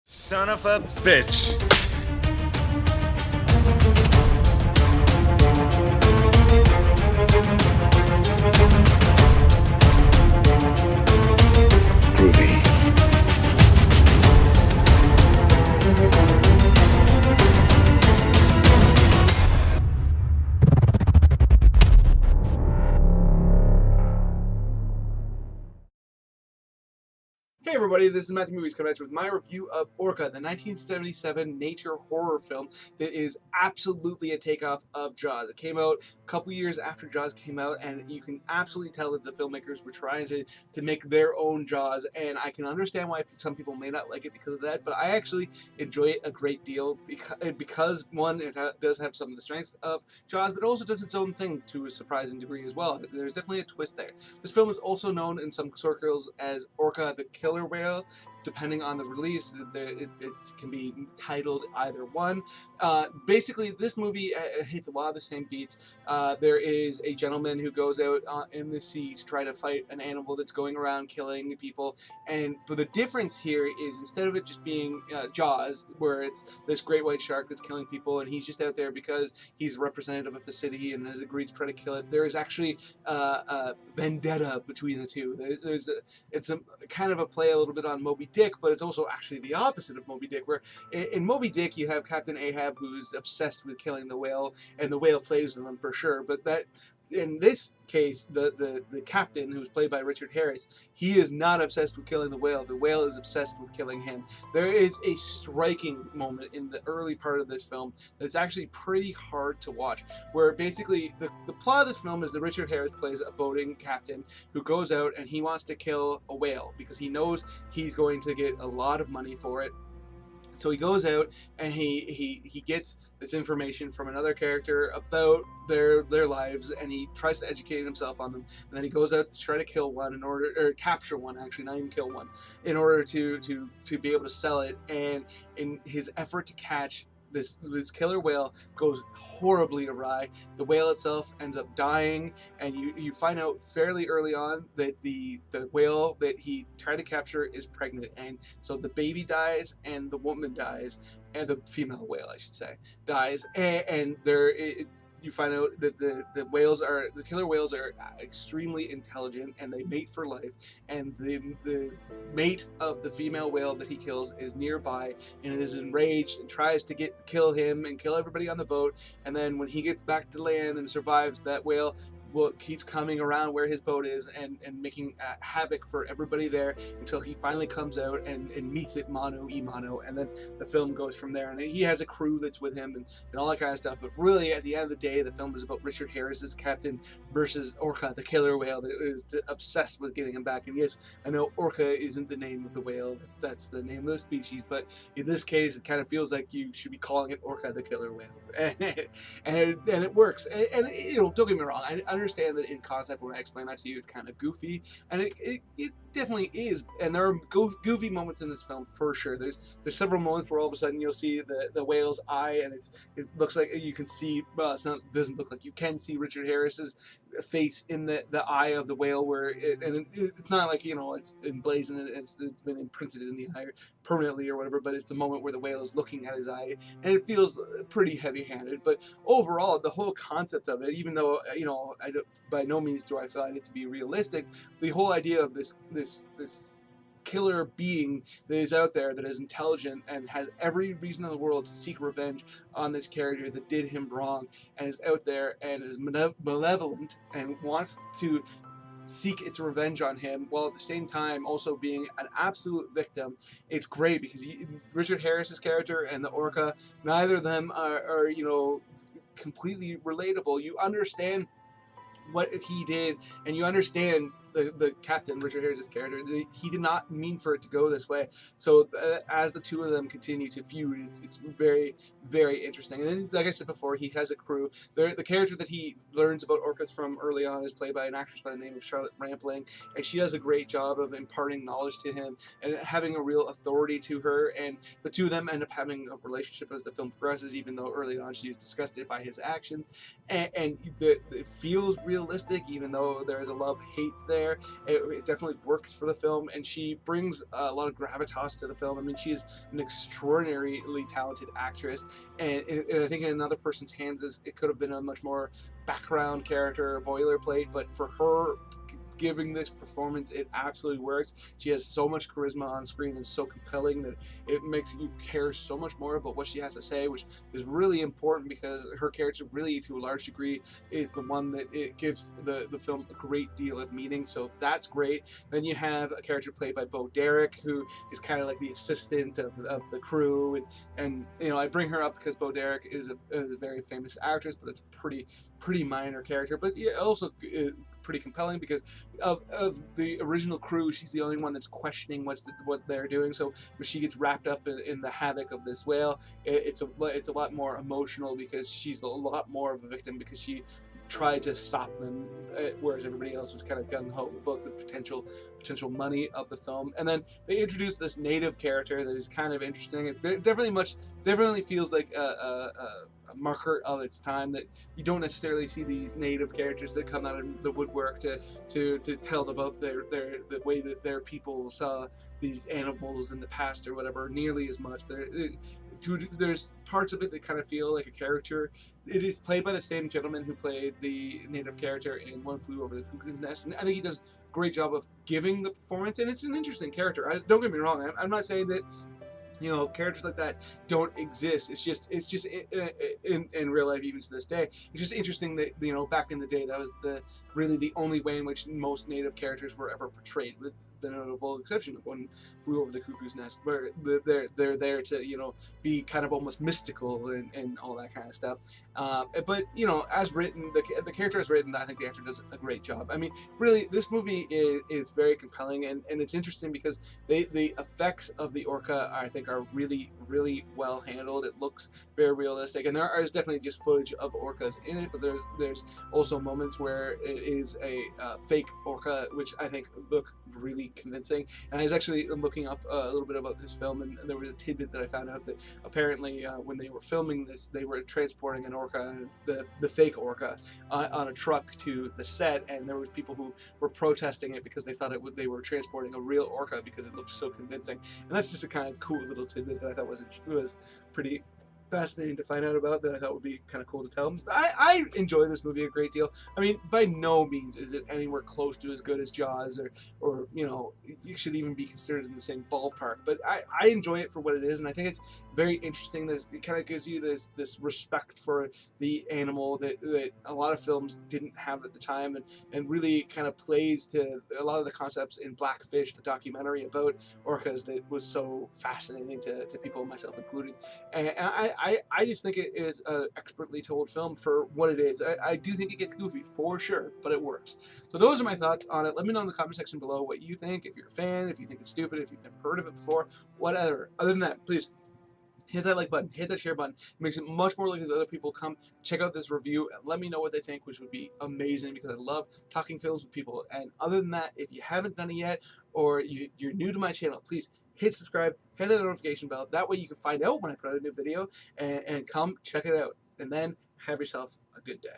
Son of a bitch. Groovy. Hey everybody, this is Matthew Movies coming at you with my review of Orca, the 1977 nature horror film that is absolutely a takeoff of Jaws. It came out a couple years after Jaws came out, and you can absolutely tell that the filmmakers were trying to make their own Jaws, and I can understand why some people may not like it because of that, but I actually enjoy it a great deal because one, it does have some of the strengths of Jaws, but it also does its own thing to a surprising degree as well. There's definitely a twist there. This film is also known in some circles as Orca the Killer Whale. Depending on the release, it can be titled either one. Basically, this movie hits a lot of the same beats. There is a gentleman who goes out in the sea to try to fight an animal that's going around killing people, but the difference here is instead of it just being Jaws, where it's this great white shark that's killing people, and he's just out there because he's a representative of the city and has agreed to try to kill it. There is actually a vendetta between the two. It's a kind of a play a little bit on Moby Dick, but it's also actually the opposite of Moby Dick, where in Moby Dick you have Captain Ahab who's obsessed with killing the whale, and the whale plays with him for sure, but that in this case, the captain, who's played by Richard Harris, he is not obsessed with killing the whale. The whale is obsessed with killing him. There is a striking moment in the early part of this film that's actually pretty hard to watch, where basically the plot of this film is that Richard Harris plays a boating captain who goes out and he wants to kill a whale because he knows he's going to get a lot of money for it. So he goes out and he gets this information from another character about their lives, and he tries to educate himself on them. And then he goes out to try to kill one or capture one, actually, not even kill one, in order to be able to sell it. And in his effort to catch this killer whale goes horribly awry. The whale itself ends up dying, and you find out fairly early on that the whale that he tried to capture is pregnant, and so the baby dies and the woman dies, and the female whale, I should say, dies, and you find out that the killer whales are extremely intelligent, and they mate for life, and the mate of the female whale that he kills is nearby and is enraged and tries to kill him and kill everybody on the boat. And then when he gets back to land and survives, that whale keeps coming around where his boat is and making havoc for everybody there until he finally comes out and meets it mano a mano, and then the film goes from there. And he has a crew that's with him and all that kind of stuff, but really at the end of the day the film is about Richard Harris's captain versus Orca the killer whale that is obsessed with getting him back. And yes, I know Orca isn't the name of the whale, that's the name of the species, but in this case it kind of feels like you should be calling it Orca the killer whale. and it works, and you know, don't get me wrong, I understand that in concept when I explain that to you it's kind of goofy, and it definitely is, and there are goofy moments in this film for sure. There's several moments where all of a sudden you'll see the whale's eye, and it looks like you can see, well, doesn't look like, you can see Richard Harris's face in the eye of the whale, where it's not like, you know, it's emblazoned, it's been imprinted in the eye permanently or whatever, but it's a moment where the whale is looking at his eye, and it feels pretty heavy-handed. But overall, the whole concept of it, even though, you know, by no means do I find it to be realistic, the whole idea of this killer being that is out there, that is intelligent and has every reason in the world to seek revenge on this character that did him wrong, and is out there and is malevolent and wants to seek its revenge on him, while at the same time also being an absolute victim. It's great because Richard Harris's character and the Orca, neither of them are you know, completely relatable. You understand what he did, and you understand the captain, Richard Harris's character, he did not mean for it to go this way. So as the two of them continue to feud, it's very, very interesting. And then, like I said before, he has a crew. The character that he learns about orcas from early on is played by an actress by the name of Charlotte Rampling, and she does a great job of imparting knowledge to him and having a real authority to her, and the two of them end up having a relationship as the film progresses, even though early on she's disgusted by his actions, and it feels realistic, even though there is a love-hate there. there. It definitely works for the film, and she brings a lot of gravitas to the film. I mean, she's an extraordinarily talented actress, and I think in another person's hands, it could have been a much more background character, boilerplate, but for her giving this performance, it absolutely works. She has so much charisma on screen and so compelling that it makes you care so much more about what she has to say, which is really important because her character really, to a large degree, is the one that it gives the film a great deal of meaning. So that's great. Then you have a character played by Bo Derek, who is kind of like the assistant of the crew, and you know, I bring her up because Bo Derek is a very famous actress, but it's a pretty minor character, but yeah, also pretty compelling because of the original crew. She's the only one that's questioning what they're doing. So when she gets wrapped up in the havoc of this whale, it's a lot more emotional because she's a lot more of a victim because she tried to stop them, whereas everybody else was kind of gung-ho about the potential money of the film. And then they introduced this native character that is kind of interesting. It definitely feels like a marker of its time, that you don't necessarily see these native characters that come out of the woodwork to tell about the way that their people saw these animals in the past or whatever nearly as much. There's parts of it that kind of feel like a caricature. It is played by the same gentleman who played the native character in One Flew Over the Cuckoo's Nest, and I think he does a great job of giving the performance, and it's an interesting character. Don't get me wrong, I'm not saying that, you know, characters like that don't exist. It's just in real life, even to this day. It's just interesting that, you know, back in the day, that was really the only way in which most native characters were ever portrayed, with the notable exception of One Flew Over the Cuckoo's Nest, where they're there to, you know, be kind of almost mystical and all that kind of stuff. But you know, as written, the character as written, I think the actor does a great job. I mean, really, this movie is very compelling, and it's interesting because the effects of the orca, I think, are really well handled. It looks very realistic, and there is definitely just footage of orcas in it, but there's also moments where it is a fake orca, which I think look really convincing. And I was actually looking up a little bit about this film, and there was a tidbit that I found out that apparently when they were filming this, they were transporting an orca, the fake orca, on a truck to the set, and there was people who were protesting it because they thought they were transporting a real orca because it looked so convincing. And that's just a kind of cool little tidbit that I thought was pretty fascinating to find out about, that I thought would be kind of cool to tell. I enjoy this movie a great deal. I mean, by no means is it anywhere close to as good as Jaws, or you know, it should even be considered in the same ballpark. But I enjoy it for what it is, and I think it's very interesting. It kind of gives you this respect for the animal that a lot of films didn't have at the time, and really kind of plays to a lot of the concepts in Blackfish, the documentary about orcas, that was so fascinating to people, myself included. And I just think it is an expertly told film for what it is. I do think it gets goofy, for sure, but it works. So those are my thoughts on it. Let me know in the comment section below what you think, if you're a fan, if you think it's stupid, if you've never heard of it before, whatever. Other than that, please hit that like button, hit that share button. It makes it much more likely that other people come check out this review and let me know what they think, which would be amazing because I love talking films with people. And other than that, if you haven't done it yet, or you're new to my channel, please hit subscribe, hit that notification bell. That way you can find out when I put out a new video, and come check it out. And then have yourself a good day.